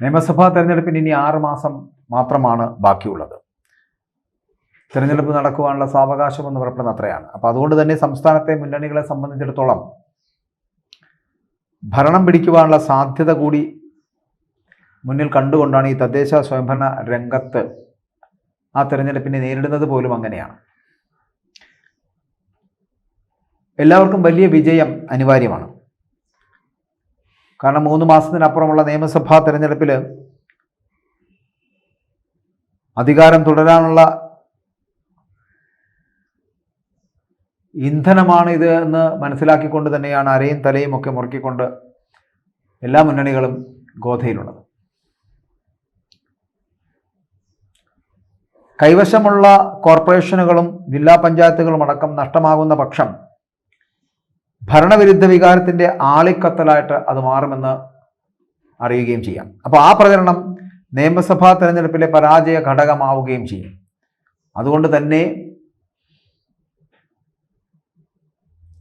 നിയമസഭാ തെരഞ്ഞെടുപ്പിന് ഇനി 6 മാസം മാത്രമാണ് ബാക്കിയുള്ളത്. തെരഞ്ഞെടുപ്പ് നടക്കുവാനുള്ള സാവകാശം എന്ന് പറയപ്പെടുന്ന അത്രയാണ്. അപ്പോൾ അതുകൊണ്ട് തന്നെ സംസ്ഥാനത്തെ മുന്നണികളെ സംബന്ധിച്ചിടത്തോളം ഭരണം പിടിക്കുവാനുള്ള സാധ്യത കൂടി മുന്നിൽ കണ്ടുകൊണ്ടാണ് ഈ തദ്ദേശ സ്വയംഭരണ രംഗത്ത് ആ തെരഞ്ഞെടുപ്പിനെ നേരിടുന്നത് പോലും അങ്ങനെയാണ്. എല്ലാവർക്കും വലിയ വിജയം അനിവാര്യമാണ്. കാരണം 3 മാസത്തിനപ്പുറമുള്ള നിയമസഭാ തെരഞ്ഞെടുപ്പിൽ അധികാരം തുടരാനുള്ള ഇന്ധനമാണ് ഇത് എന്ന് മനസ്സിലാക്കിക്കൊണ്ട് തന്നെയാണ് അരയും തലയും ഒക്കെ മുറുക്കിക്കൊണ്ട് എല്ലാ മുന്നണികളും ഗോധയിലുള്ളത്. കൈവശമുള്ള കോർപ്പറേഷനുകളും ജില്ലാ പഞ്ചായത്തുകളും അടക്കം നഷ്ടമാകുന്ന പക്ഷം ഭരണവിരുദ്ധ വികാരത്തിൻ്റെ ആളിക്കത്തലായിട്ട് അത് മാറുമെന്ന് അറിയുകയും ചെയ്യാം. അപ്പോൾ ആ പ്രചരണം നിയമസഭാ തെരഞ്ഞെടുപ്പിലെ പരാജയ ഘടകമാവുകയും ചെയ്യും. അതുകൊണ്ട് തന്നെ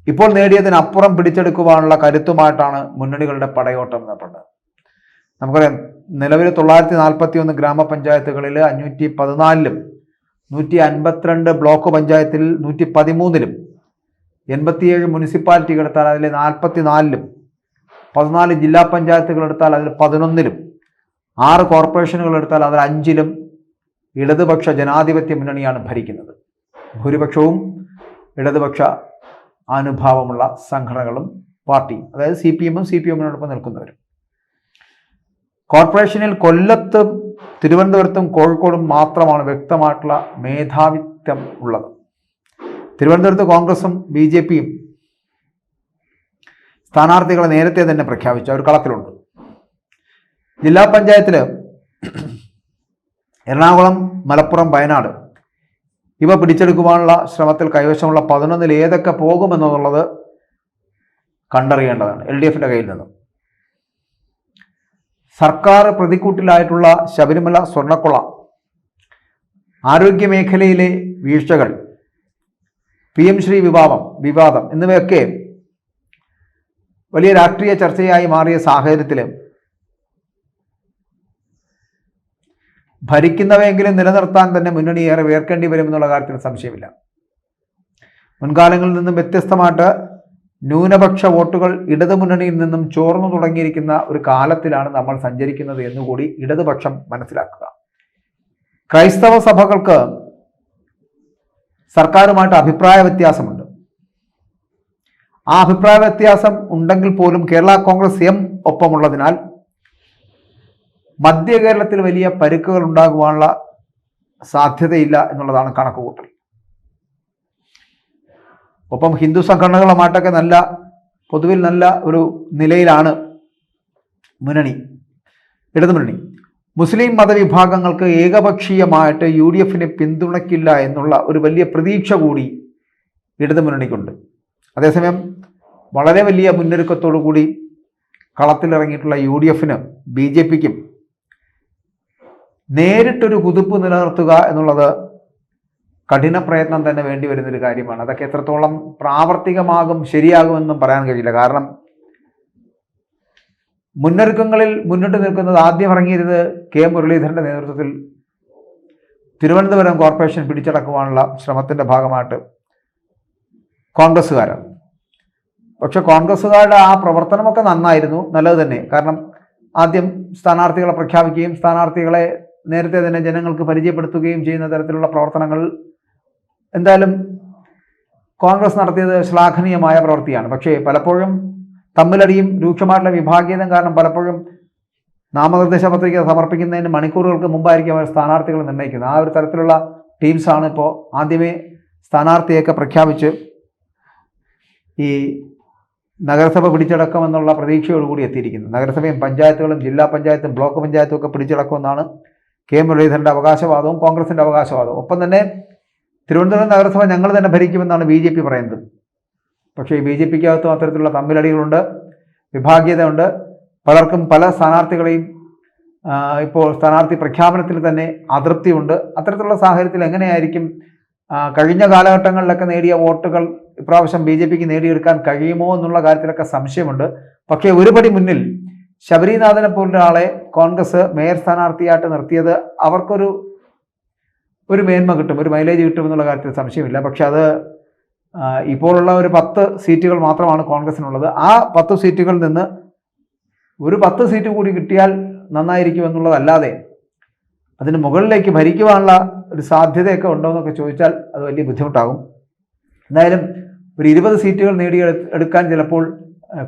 ഇപ്പോൾ നേടിയതിനപ്പുറം പിടിച്ചെടുക്കുവാനുള്ള കരുത്തുമായിട്ടാണ് മുന്നണികളുടെ പടയോട്ടം എന്നപ്പെടുന്നത്. നമുക്കറിയാം, നിലവിൽ 941 ഗ്രാമപഞ്ചായത്തുകളിൽ 514-ലും 152 ബ്ലോക്ക് പഞ്ചായത്തിൽ 113-ലും 87 മുനിസിപ്പാലിറ്റികൾ എടുത്താൽ അതിൽ 44-ലും 14 ജില്ലാ പഞ്ചായത്തുകൾ എടുത്താൽ അതിൽ 11-ലും 6 കോർപ്പറേഷനുകൾ എടുത്താൽ അതിൽ 5-ലും ഇടതുപക്ഷ ജനാധിപത്യ മുന്നണിയാണ് ഭരിക്കുന്നത്. ഭൂരിപക്ഷവും ഇടതുപക്ഷ അനുഭാവമുള്ള സംഘടനകളും പാർട്ടിയും, അതായത് CPM-ഉം CPM-നോടൊപ്പം നിൽക്കുന്നവരും. കോർപ്പറേഷനിൽ കൊല്ലത്തും തിരുവനന്തപുരത്തും കോഴിക്കോടും മാത്രമാണ് വ്യക്തമായിട്ടുള്ള മേധാവിത്വം ഉള്ളത്. തിരുവനന്തപുരത്ത് കോൺഗ്രസും BJP-യും സ്ഥാനാർത്ഥികളെ നേരത്തെ തന്നെ പ്രഖ്യാപിച്ചു, അവർ കളത്തിലുണ്ട്. ജില്ലാ പഞ്ചായത്തിൽ എറണാകുളം, മലപ്പുറം, വയനാട് ഇവ പിടിച്ചെടുക്കുവാനുള്ള ശ്രമത്തിൽ കൈവശമുള്ള 11-ൽ ഏതൊക്കെ പോകുമെന്നുള്ളത് കണ്ടറിയേണ്ടതാണ് LDF-ന്റെ കയ്യിൽ നിന്നും. സർക്കാർ പ്രതിക്കൂട്ടിലായിട്ടുള്ള ശബരിമല സ്വർണ്ണക്കൊള്ള, ആരോഗ്യമേഖലയിലെ വീഴ്ചകൾ, PM ശ്രീ വിവാദം എന്നിവയൊക്കെ വലിയ രാഷ്ട്രീയ ചർച്ചയായി മാറിയ സാഹചര്യത്തിൽ ഭരിക്കുന്നവയെങ്കിലും നിലനിർത്താൻ തന്നെ മുന്നണി ഏറെ വേർക്കേണ്ടി വരുമെന്നുള്ള കാര്യത്തിൽ സംശയമില്ല. മുൻകാലങ്ങളിൽ നിന്നും വ്യത്യസ്തമായിട്ട് ന്യൂനപക്ഷ വോട്ടുകൾ ഇടതുമുന്നണിയിൽ നിന്നും ചോർന്നു തുടങ്ങിയിരിക്കുന്ന ഒരു കാലത്തിലാണ് നമ്മൾ സഞ്ചരിക്കുന്നത് എന്നുകൂടി ഇടതുപക്ഷം മനസ്സിലാക്കുക. ക്രൈസ്തവ സഭകൾക്ക് സർക്കാരുമായിട്ട് അഭിപ്രായ വ്യത്യാസമുണ്ട്. ആ അഭിപ്രായ വ്യത്യാസം ഉണ്ടെങ്കിൽ പോലും കേരള കോൺഗ്രസ് M ഒപ്പമുള്ളതിനാൽ മധ്യ കേരളത്തിൽ വലിയ പരുക്കുകൾ ഉണ്ടാകുവാനുള്ള സാധ്യതയില്ല എന്നുള്ളതാണ് കണക്കുകൂട്ടൽ. ഒപ്പം ഹിന്ദു സംഘടനകളുമായിട്ടൊക്കെ പൊതുവിൽ നല്ല ഒരു നിലയിലാണ് ഇടതുമുന്നണി. മുസ്ലിം മതവിഭാഗങ്ങൾക്ക് ഏകപക്ഷീയമായിട്ട് UDF-നെ പിന്തുണയ്ക്കില്ല എന്നുള്ള ഒരു വലിയ പ്രതീക്ഷ കൂടി ഇടതുമുന്നണിക്കുണ്ട്. അതേസമയം വളരെ വലിയ മുന്നൊരുക്കത്തോടു കൂടി കളത്തിലിറങ്ങിയിട്ടുള്ള UDF-നും BJP-ക്കും നേരിട്ടൊരു കുതിപ്പ് നിലനിർത്തുക എന്നുള്ളത് കഠിന പ്രയത്നം തന്നെ വേണ്ടി വരുന്നൊരു കാര്യമാണ്. അതൊക്കെ എത്രത്തോളം പ്രാവർത്തികമാകും, ശരിയാകുമെന്നും പറയാൻ കഴിയില്ല. കാരണം മുന്നൊരുക്കങ്ങളിൽ മുന്നിട്ട് നിൽക്കുന്നത് ആദ്യം ഇറങ്ങിയിരുന്നത് K മുരളീധരൻ്റെ നേതൃത്വത്തിൽ തിരുവനന്തപുരം കോർപ്പറേഷൻ പിടിച്ചടക്കുവാനുള്ള ശ്രമത്തിൻ്റെ ഭാഗമായിട്ട് കോൺഗ്രസ്സുകാരാണ്. പക്ഷെ കോൺഗ്രസ്സുകാരുടെ ആ പ്രവർത്തനമൊക്കെ നന്നായിരുന്നു, നല്ലത് തന്നെ. കാരണം ആദ്യം സ്ഥാനാർത്ഥികളെ പ്രഖ്യാപിക്കുകയും സ്ഥാനാർത്ഥികളെ നേരത്തെ തന്നെ ജനങ്ങൾക്ക് പരിചയപ്പെടുത്തുകയും ചെയ്യുന്ന തരത്തിലുള്ള പ്രവർത്തനങ്ങൾ എന്തായാലും കോൺഗ്രസ് നടത്തിയത് ശ്ലാഘനീയമായ പ്രവൃത്തിയാണ്. പക്ഷേ പലപ്പോഴും തമ്മിലടിയും രൂക്ഷമായിട്ടുള്ള വിഭാഗീയതയും കാരണം പലപ്പോഴും നാമനിർദ്ദേശ പത്രിക സമർപ്പിക്കുന്നതിന് മണിക്കൂറുകൾക്ക് മുമ്പായിരിക്കും അവർ സ്ഥാനാർത്ഥികളെ നിർണ്ണയിക്കുന്നത്. ആ ഒരു തരത്തിലുള്ള ടീംസാണ് ഇപ്പോൾ ആദ്യമേ സ്ഥാനാർത്ഥിയൊക്കെ പ്രഖ്യാപിച്ച് ഈ നഗരസഭ പിടിച്ചടക്കുമെന്നുള്ള പ്രതീക്ഷയോടുകൂടി എത്തിയിരിക്കുന്നത്. നഗരസഭയും പഞ്ചായത്തുകളും ജില്ലാ പഞ്ചായത്തും ബ്ലോക്ക് പഞ്ചായത്തും ഒക്കെ പിടിച്ചടക്കുമെന്നാണ് K മുരളീധരൻ്റെ അവകാശവാദവും കോൺഗ്രസിൻ്റെ അവകാശവാദവും. ഒപ്പം തന്നെ തിരുവനന്തപുരം നഗരസഭ ഞങ്ങൾ തന്നെ ഭരിക്കുമെന്നാണ് BJP പറയുന്നത്. പക്ഷേ BJP-ക്കകത്തും അത്തരത്തിലുള്ള തമ്മിലടികളുണ്ട്, വിഭാഗീയതയുണ്ട്. പലർക്കും പല സ്ഥാനാർത്ഥികളെയും ഇപ്പോൾ സ്ഥാനാർത്ഥി പ്രഖ്യാപനത്തിൽ തന്നെ അതൃപ്തിയുണ്ട്. അത്തരത്തിലുള്ള സാഹചര്യത്തിൽ എങ്ങനെയായിരിക്കും കഴിഞ്ഞ കാലഘട്ടങ്ങളിലൊക്കെ നേടിയ വോട്ടുകൾ ഇപ്രാവശ്യം BJP-ക്ക് നേടിയെടുക്കാൻ കഴിയുമോ എന്നുള്ള കാര്യത്തിലൊക്കെ സംശയമുണ്ട്. പക്ഷേ ഒരുപടി മുന്നിൽ ശബരിനാഥനെ പോലുള്ള ആളെ കോൺഗ്രസ് മേയർ സ്ഥാനാർത്ഥിയായിട്ട് നിർത്തിയത് അവർക്കൊരു മേന്മ കിട്ടും, ഒരു മൈലേജ് കിട്ടുമെന്നുള്ള കാര്യത്തിൽ സംശയമില്ല. പക്ഷെ അത് ഇപ്പോഴുള്ള ഒരു 10 സീറ്റുകൾ മാത്രമാണ് കോൺഗ്രസിനുള്ളത്. ആ 10 സീറ്റുകളിൽ നിന്ന് ഒരു 10 സീറ്റ് കൂടി കിട്ടിയാൽ നന്നായിരിക്കും എന്നുള്ളതല്ലാതെ അതിന് മുകളിലേക്ക് ഭരിക്കുവാനുള്ള ഒരു സാധ്യതയൊക്കെ ഉണ്ടോ എന്നൊക്കെ ചോദിച്ചാൽ അത് വലിയ ബുദ്ധിമുട്ടാകും. എന്തായാലും ഒരു 20 സീറ്റുകൾ നേടിയെടുക്കാൻ ചിലപ്പോൾ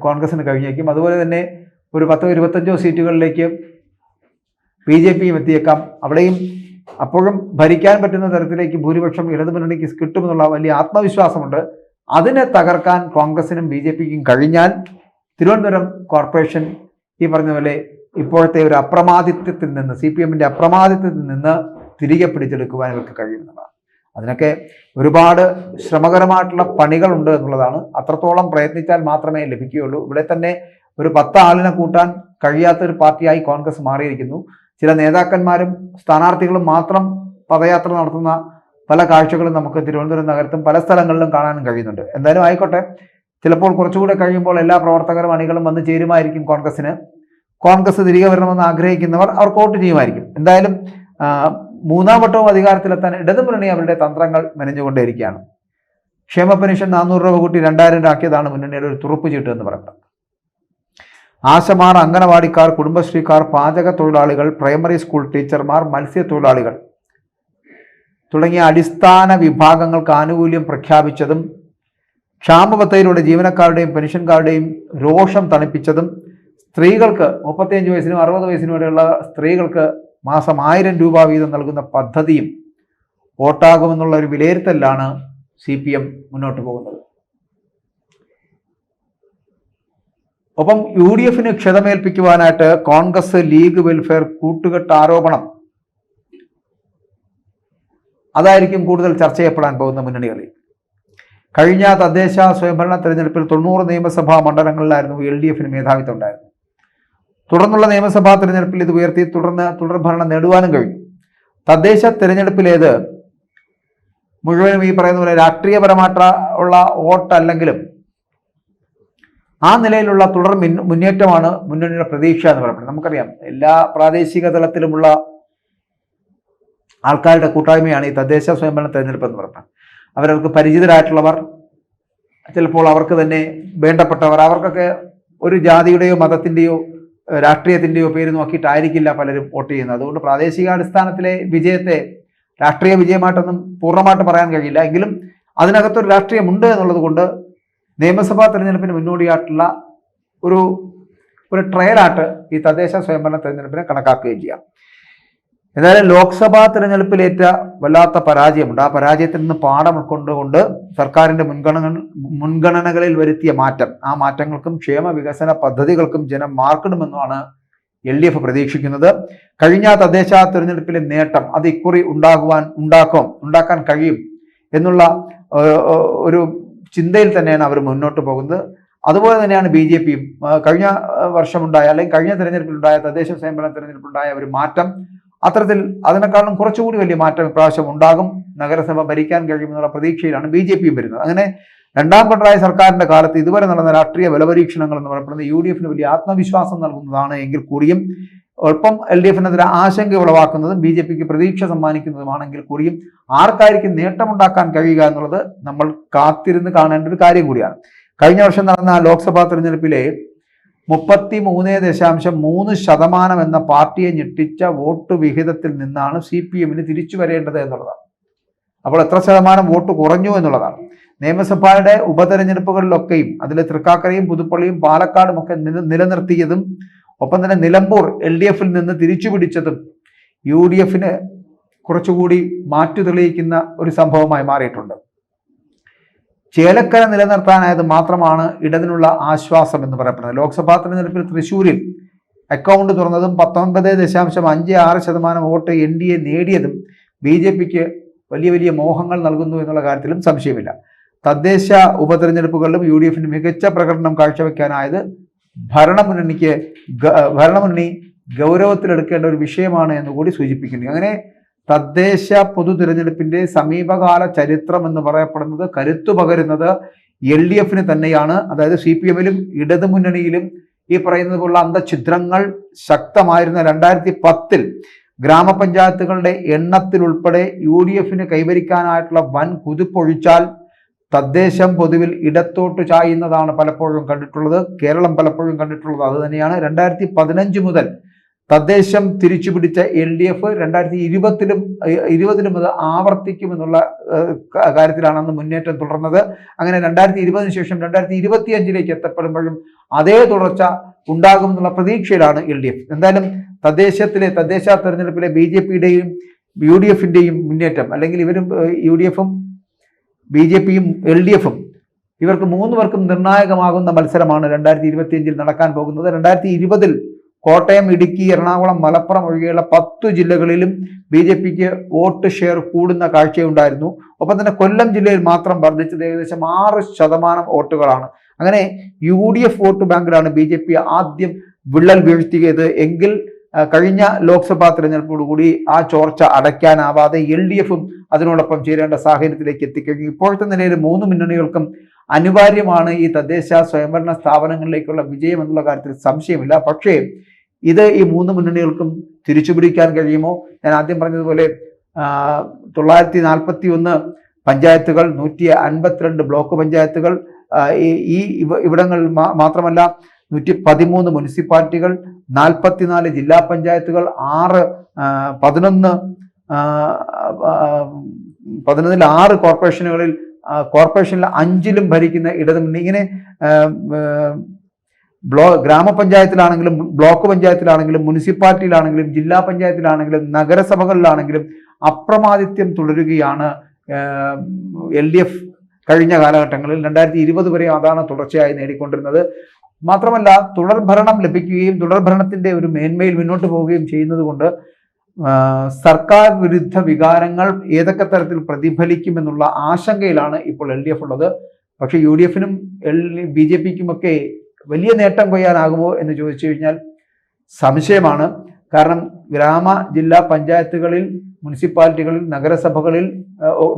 കോൺഗ്രസിന് കഴിഞ്ഞേക്കും. അതുപോലെ തന്നെ ഒരു 10-25 സീറ്റുകളിലേക്ക് BJPയും എത്തിയേക്കാം. അവിടെയും അപ്പോഴും ഭരിക്കാൻ പറ്റുന്ന തരത്തിലേക്ക് ഭൂരിപക്ഷം ഇടതുമുന്നണിക്ക് കിട്ടുമെന്നുള്ള വലിയ ആത്മവിശ്വാസമുണ്ട്. അതിനെ തകർക്കാൻ കോൺഗ്രസിനും BJPക്കും കഴിഞ്ഞാൽ തിരുവനന്തപുരം കോർപ്പറേഷൻ ഈ പറഞ്ഞ പോലെ ഇപ്പോഴത്തെ ഒരു അപ്രമാദിത്വത്തിൽ നിന്ന്, CPMന്റെ അപ്രമാദിത്വത്തിൽ നിന്ന് തിരികെ പിടിച്ചെടുക്കുവാൻ ഇവർക്ക് കഴിയുന്നതാണ്. അതിനൊക്കെ ഒരുപാട് ശ്രമകരമായിട്ടുള്ള പണികളുണ്ട് എന്നുള്ളതാണ്. അത്രത്തോളം പ്രയത്നിച്ചാൽ മാത്രമേ ലഭിക്കുകയുള്ളൂ. ഇവിടെ തന്നെ ഒരു 10 ആളിനെ കൂട്ടാൻ കഴിയാത്തൊരു പാർട്ടിയായി കോൺഗ്രസ് മാറിയിരിക്കുന്നു. ചില നേതാക്കന്മാരും സ്ഥാനാർത്ഥികളും മാത്രം പദയാത്ര നടത്തുന്ന പല കാഴ്ചകളും നമുക്ക് തിരുവനന്തപുരം നഗരത്തും പല സ്ഥലങ്ങളിലും കാണാനും കഴിയുന്നുണ്ട്. എന്തായാലും ആയിക്കോട്ടെ, ചിലപ്പോൾ കുറച്ചുകൂടെ കഴിയുമ്പോൾ എല്ലാ പ്രവർത്തകരും അണികളും വന്ന് ചേരുമായിരിക്കും കോൺഗ്രസിന്. കോൺഗ്രസ് തിരികെ വരണമെന്ന് ആഗ്രഹിക്കുന്നവർ അവർ വോട്ട് ചെയ്യുമായിരിക്കും. എന്തായാലും 3ാം വട്ടവും അധികാരത്തിലെത്താൻ ഇടതുമുന്നണി അവരുടെ തന്ത്രങ്ങൾ മെനഞ്ഞുകൊണ്ടേയിരിക്കുകയാണ്. ക്ഷേമ പെൻഷൻ 400 രൂപ കൂട്ടി 2000 രൂപ ആക്കിയതാണ് മുന്നണിയുടെ ഒരു തുറുപ്പ് ചീട്ട് എന്ന് പറയുന്നത്. ആശമാർ, അംഗനവാടിക്കാർ, കുടുംബശ്രീക്കാർ, പാചക തൊഴിലാളികൾ, പ്രൈമറി സ്കൂൾ ടീച്ചർമാർ, മത്സ്യത്തൊഴിലാളികൾ തുടങ്ങിയ അടിസ്ഥാന വിഭാഗങ്ങൾക്ക് ആനുകൂല്യം പ്രഖ്യാപിച്ചതും ക്ഷാമബത്തയിലൂടെ ജീവനക്കാരുടെയും പെൻഷൻകാരുടെയും രോഷം തണുപ്പിച്ചതും സ്ത്രീകൾക്ക് 35 വയസ്സിനും 60 വയസ്സിനും വരെയുള്ള സ്ത്രീകൾക്ക് മാസം 1000 രൂപ വീതം നൽകുന്ന പദ്ധതിയും വോട്ടാകുമെന്നുള്ള ഒരു വിലയിരുത്തലിലാണ് CPM മുന്നോട്ട് പോകുന്നത്. ഒപ്പം UDFന് ക്ഷതമേൽപ്പിക്കുവാനായിട്ട് കോൺഗ്രസ് ലീഗ് വെൽഫെയർ കൂട്ടുകെട്ട് ആരോപണം അതായിരിക്കും കൂടുതൽ ചർച്ച ചെയ്യപ്പെടാൻ പോകുന്ന മുന്നണികളിൽ. കഴിഞ്ഞ തദ്ദേശ സ്വയംഭരണ തെരഞ്ഞെടുപ്പിൽ 90 നിയമസഭാ മണ്ഡലങ്ങളിലായിരുന്നു LDFന് മേധാവിത്വം ഉണ്ടായിരുന്നു. തുടർന്നുള്ള നിയമസഭാ തെരഞ്ഞെടുപ്പിൽ ഇത് ഉയർത്തി തുടർഭരണം നേടുവാനും കഴിഞ്ഞു. തദ്ദേശ തെരഞ്ഞെടുപ്പിലേത് മുഴുവനും ഈ പറയുന്ന പോലെ രാഷ്ട്രീയപരമായിട്ടുള്ള വോട്ടല്ലെങ്കിലും ആ നിലയിലുള്ള തുടർ മുന്നേറ്റമാണ് മുന്നണിയുടെ പ്രതീക്ഷ എന്ന് പറയുന്നത്. നമുക്കറിയാം, എല്ലാ പ്രാദേശിക തലത്തിലുമുള്ള ആൾക്കാരുടെ കൂട്ടായ്മയാണ് ഈ തദ്ദേശ സ്വയംഭരണ തെരഞ്ഞെടുപ്പ് എന്ന് പറയുന്നത്. അവർക്ക് പരിചിതരായിട്ടുള്ളവർ, ചിലപ്പോൾ അവർക്ക് തന്നെ വേണ്ടപ്പെട്ടവർ, അവർക്കൊക്കെ ഒരു ജാതിയുടെയോ മതത്തിൻ്റെയോ രാഷ്ട്രീയത്തിൻ്റെയോ പേര് നോക്കിയിട്ടായിരിക്കില്ല പലരും വോട്ട് ചെയ്യുന്നത്. അതുകൊണ്ട് പ്രാദേശികാടിസ്ഥാനത്തിലെ വിജയത്തെ രാഷ്ട്രീയ വിജയമായിട്ടൊന്നും പൂർണ്ണമായിട്ട് പറയാൻ കഴിയില്ല. എങ്കിലും അതിനകത്തൊരു രാഷ്ട്രീയമുണ്ട് എന്നുള്ളത് കൊണ്ട് നിയമസഭാ തെരഞ്ഞെടുപ്പിന് മുന്നോടിയായിട്ടുള്ള ഒരു ട്രയലായിട്ട് ഈ തദ്ദേശ സ്വയംഭരണ തെരഞ്ഞെടുപ്പിനെ കണക്കാക്കുകയും ചെയ്യാം. എന്നാലും ലോക്സഭാ തെരഞ്ഞെടുപ്പിലേറ്റ വല്ലാത്ത പരാജയമുണ്ട്. ആ പരാജയത്തിൽ നിന്ന് പാഠം ഉൾക്കൊണ്ടുകൊണ്ട് സർക്കാരിന്റെ മുൻഗണനകളിൽ വരുത്തിയ മാറ്റം, ആ മാറ്റങ്ങൾക്കും ക്ഷേമ വികസന പദ്ധതികൾക്കും ജനം മാർക്കിടുമെന്നാണ് LDF പ്രതീക്ഷിക്കുന്നത്. കഴിഞ്ഞ തദ്ദേശ തെരഞ്ഞെടുപ്പിലെ നേട്ടം അത് ഇക്കുറി ഉണ്ടാക്കാൻ കഴിയും എന്നുള്ള ഒരു ചിന്തയിൽ തന്നെയാണ് അവർ മുന്നോട്ട് പോകുന്നത്. അതുപോലെ തന്നെയാണ് BJPയും. കഴിഞ്ഞ വർഷമുണ്ടായ അല്ലെങ്കിൽ കഴിഞ്ഞ തെരഞ്ഞെടുപ്പിലുണ്ടായ തദ്ദേശ സ്വയംഭരണ തെരഞ്ഞെടുപ്പിലുണ്ടായ ഒരു മാറ്റം, അത്തരത്തിൽ അതിനേക്കാളും കുറച്ചുകൂടി വലിയ മാറ്റം ഇപ്രാവശ്യം ഉണ്ടാകും. നഗരസഭ ഭരിക്കാൻ കഴിയുമെന്നുള്ള പ്രതീക്ഷയിലാണ് BJPയും വരുന്നത്. അങ്ങനെ 2ാം പിണറായി സർക്കാരിന്റെ കാലത്ത് ഇതുവരെ നടന്ന രാഷ്ട്രീയ ബലപരീക്ഷണങ്ങൾ എന്ന് പറയപ്പെടുന്നത് UDFന് വലിയ ആത്മവിശ്വാസം നൽകുന്നതാണ് എങ്കിൽ കൂടിയും ഒപ്പം LDFനെതിരെ ആശങ്ക ഉളവാക്കുന്നതും BJPക്ക് പ്രതീക്ഷ സമ്മാനിക്കുന്നതുമാണെങ്കിൽ കൂടിയും ആർക്കായിരിക്കും നേട്ടമുണ്ടാക്കാൻ കഴിയുക എന്നുള്ളത് നമ്മൾ കാത്തിരുന്ന് കാണേണ്ട ഒരു കാര്യം കൂടിയാണ്. കഴിഞ്ഞ വർഷം നടന്ന ലോക്സഭാ തെരഞ്ഞെടുപ്പിലെ 33.3% എന്ന പാർട്ടിയെ ഞെട്ടിച്ച വോട്ട് വിഹിതത്തിൽ നിന്നാണ് CPMന് തിരിച്ചു വരേണ്ടത് എന്നുള്ളതാണ്. അപ്പോൾ എത്ര ശതമാനം വോട്ട് കുറഞ്ഞു എന്നുള്ളതാണ്. നിയമസഭയുടെ ഉപതെരഞ്ഞെടുപ്പുകളിലൊക്കെയും അതിലെ തൃക്കാക്കരയും പുതുപ്പള്ളിയും പാലക്കാടും ഒക്കെ നിലനിർത്തിയതും ഒപ്പം തന്നെ നിലമ്പൂർ LDFൽ നിന്ന് തിരിച്ചു പിടിച്ചതും UDFന് കുറച്ചുകൂടി മാറ്റു തെളിയിക്കുന്ന ഒരു സംഭവമായി മാറിയിട്ടുണ്ട്. ചേലക്കര നിലനിർത്താനായത് മാത്രമാണ് ഇടതിനുള്ള ആശ്വാസം എന്ന് പറയപ്പെടുന്നത്. ലോക്സഭാ തെരഞ്ഞെടുപ്പിൽ തൃശ്ശൂരിൽ അക്കൗണ്ട് തുറന്നതും 19.56% വോട്ട് NDA നേടിയതും BJPക്ക് വലിയ വലിയ മോഹങ്ങൾ നൽകുന്നു എന്നുള്ള കാര്യത്തിലും സംശയമില്ല. തദ്ദേശ ഉപതെരഞ്ഞെടുപ്പുകളിലും UDFന് മികച്ച പ്രകടനം കാഴ്ചവെക്കാനായത് ഭരണമുന്നണി ഗൗരവത്തിലെടുക്കേണ്ട ഒരു വിഷയമാണ് എന്നുകൂടി സൂചിപ്പിക്കുന്നു. അങ്ങനെ തദ്ദേശ പൊതു തിരഞ്ഞെടുപ്പിന്റെ സമീപകാല ചരിത്രം എന്ന് പറയപ്പെടുന്നത് കരുത്തു പകരുന്നത് LDFന് തന്നെയാണ്. അതായത് CPMലും ഇടതുമുന്നണിയിലും ഈ പറയുന്നത് പോലുള്ള അന്തഛിദ്രങ്ങൾ ശക്തമായിരുന്ന 2010 ഗ്രാമപഞ്ചായത്തുകളുടെ എണ്ണത്തിൽ ഉൾപ്പെടെ UDF കൈവരിക്കാനായിട്ടുള്ള വൻ കുതിപ്പൊഴിച്ചാൽ തദ്ദേശം പൊതുവിൽ ഇടത്തോട്ട് ചായുന്നതാണ് പലപ്പോഴും കണ്ടിട്ടുള്ളത്. കേരളം പലപ്പോഴും കണ്ടിട്ടുള്ളത് അത് തന്നെയാണ്. 2015 മുതൽ തദ്ദേശം തിരിച്ചുപിടിച്ച LDF 2020 അത് ആവർത്തിക്കുമെന്നുള്ള കാര്യത്തിലാണ് അന്ന് മുന്നേറ്റം തുടർന്നത്. അങ്ങനെ 2020 ശേഷം 2025 എത്തപ്പെടുമ്പോഴും അതേ തുടർച്ച ഉണ്ടാകുമെന്നുള്ള പ്രതീക്ഷയിലാണ് LDF. എന്തായാലും തദ്ദേശ തെരഞ്ഞെടുപ്പിലെ BJPയുടെയും UDFന്റെയും മുന്നേറ്റം, അല്ലെങ്കിൽ ഇവരും UDFും BJPയും LDFും ഇവർക്ക് 3 പേർക്കും നിർണായകമാകുന്ന മത്സരമാണ് 2025 നടക്കാൻ പോകുന്നത്. 2020 കോട്ടയം, ഇടുക്കി, എറണാകുളം, മലപ്പുറം ഒഴികെയുള്ള 10 ജില്ലകളിലും BJPക്ക് വോട്ട് ഷെയർ കൂടുന്ന കാഴ്ചയുണ്ടായിരുന്നു. ഒപ്പം തന്നെ കൊല്ലം ജില്ലയിൽ മാത്രം വർദ്ധിച്ചത് ഏകദേശം 6% വോട്ടുകളാണ്. അങ്ങനെ UDF വോട്ട് ബാങ്കിലാണ് BJP ആദ്യം വിള്ളൽ വീഴ്ത്തിയത് എങ്കിൽ കഴിഞ്ഞ ലോക്സഭാ തെരഞ്ഞെടുപ്പോടുകൂടി ആ ചോർച്ച അടയ്ക്കാനാവാതെ LDFും അതിനോടൊപ്പം ചേരേണ്ട സാഹചര്യത്തിലേക്ക് എത്തിക്കഴിഞ്ഞു. ഇപ്പോഴത്തെ നിലയിൽ 3 മുന്നണികൾക്കും അനിവാര്യമാണ് ഈ തദ്ദേശ സ്വയംഭരണ സ്ഥാപനങ്ങളിലേക്കുള്ള വിജയം എന്നുള്ള കാര്യത്തിൽ സംശയമില്ല. പക്ഷേ ഇത് ഈ 3 മുന്നണികൾക്കും തിരിച്ചുപിടിക്കാൻ കഴിയുമോ? ഞാൻ ആദ്യം പറഞ്ഞതുപോലെ 941 പഞ്ചായത്തുകൾ, 152 ബ്ലോക്ക് പഞ്ചായത്തുകൾ, ഇവിടങ്ങൾ മാത്രമല്ല 113 മുനിസിപ്പാലിറ്റികൾ, 44 ജില്ലാ പഞ്ചായത്തുകൾ, 11 കോർപ്പറേഷനുകളിൽ, കോർപ്പറേഷനിൽ 5 ഭരിക്കുന്ന ഇടതുമുന്നണി. ഇങ്ങനെ ഗ്രാമപഞ്ചായത്തിലാണെങ്കിലും ബ്ലോക്ക് പഞ്ചായത്തിലാണെങ്കിലും മുനിസിപ്പാലിറ്റിയിലാണെങ്കിലും ജില്ലാ പഞ്ചായത്തിലാണെങ്കിലും നഗരസഭകളിലാണെങ്കിലും അപ്രമാദിത്യം തുടരുകയാണ് LDF. കഴിഞ്ഞ കാലഘട്ടങ്ങളിൽ 2020 വരെ അതാണ് തുടർച്ചയായി നേടിക്കൊണ്ടിരുന്നത്. മാത്രമല്ല തുടർഭരണം ലഭിക്കുകയും തുടർഭരണത്തിന്റെ ഒരു മേന്മയിൽ മുന്നോട്ട് പോവുകയും ചെയ്യുന്നത് കൊണ്ട് സർക്കാർ വിരുദ്ധ വികാരങ്ങൾ ഏതൊക്കെ തരത്തിൽ പ്രതിഫലിക്കുമെന്നുള്ള ആശങ്കയിലാണ് ഇപ്പോൾ LDF ഉള്ളത്. പക്ഷെ UDFനും BJPക്കുമൊക്കെ വലിയ നേട്ടം കൊയ്യാനാകുമോ എന്ന് ചോദിച്ചു കഴിഞ്ഞാൽ സംശയമാണ്. കാരണം ജില്ലാ പഞ്ചായത്തുകളിൽ, മുനിസിപ്പാലിറ്റികളിൽ, നഗരസഭകളിൽ,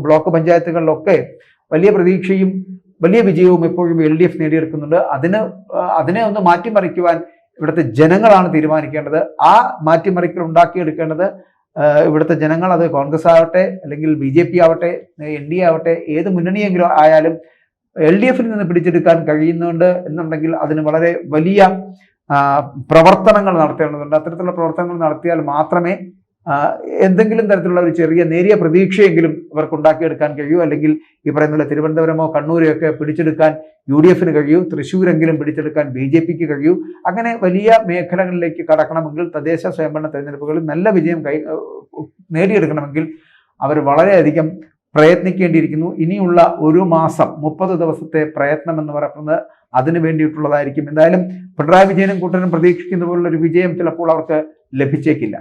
ബ്ലോക്ക് പഞ്ചായത്തുകളിലൊക്കെ വലിയ പ്രതീക്ഷയും വലിയ വിജയവും എപ്പോഴും LDF നേടിയെടുക്കുന്നുണ്ട്. അതിനെ ഒന്ന് മാറ്റിമറിക്കുവാൻ ഇവിടുത്തെ ജനങ്ങളാണ് തീരുമാനിക്കേണ്ടത്. ആ മാറ്റിമറിക്കൽ ഉണ്ടാക്കിയെടുക്കേണ്ടത് ഇവിടുത്തെ ജനങ്ങൾ. അത് കോൺഗ്രസ് ആവട്ടെ, അല്ലെങ്കിൽ BJP ആവട്ടെ, NDA ആവട്ടെ, ഏത് മുന്നണിയെങ്കിലും ആയാലും LDFിൽ നിന്ന് പിടിച്ചെടുക്കാൻ കഴിയുന്നുണ്ട് എന്നുണ്ടെങ്കിൽ അതിന് വളരെ വലിയ പ്രവർത്തനങ്ങൾ നടത്തേണ്ടതുണ്ട്. അത്തരത്തിലുള്ള പ്രവർത്തനങ്ങൾ നടത്തിയാൽ മാത്രമേ എന്തെങ്കിലും തരത്തിലുള്ള ഒരു ചെറിയ നേരിയ പ്രതീക്ഷയെങ്കിലും ഇവർക്ക് ഉണ്ടാക്കിയെടുക്കാൻ കഴിയൂ. അല്ലെങ്കിൽ ഈ പറയുന്ന തിരുവനന്തപുരമോ കണ്ണൂരോ ഒക്കെ പിടിച്ചെടുക്കാൻ UDFന് കഴിയൂ, തൃശ്ശൂരെങ്കിലും പിടിച്ചെടുക്കാൻ BJPക്ക് കഴിയൂ. അങ്ങനെ വലിയ മേഖലകളിലേക്ക് കടക്കണമെങ്കിൽ, തദ്ദേശ സ്വയംഭരണ തെരഞ്ഞെടുപ്പുകളിൽ നല്ല വിജയം നേടിയെടുക്കണമെങ്കിൽ അവർ വളരെയധികം പ്രയത്നിക്കേണ്ടിയിരിക്കുന്നു. ഇനിയുള്ള 1 മാസം 30 ദിവസത്തെ പ്രയത്നം എന്ന് പറയുന്നത് അതിനു വേണ്ടിയിട്ടുള്ളതായിരിക്കും. എന്തായാലും പിണറായി വിജയനും കൂട്ടരും പ്രതീക്ഷിക്കുന്ന പോലുള്ള ഒരു വിജയം ചിലപ്പോൾ അവർക്ക് ലഭിച്ചേക്കില്ല.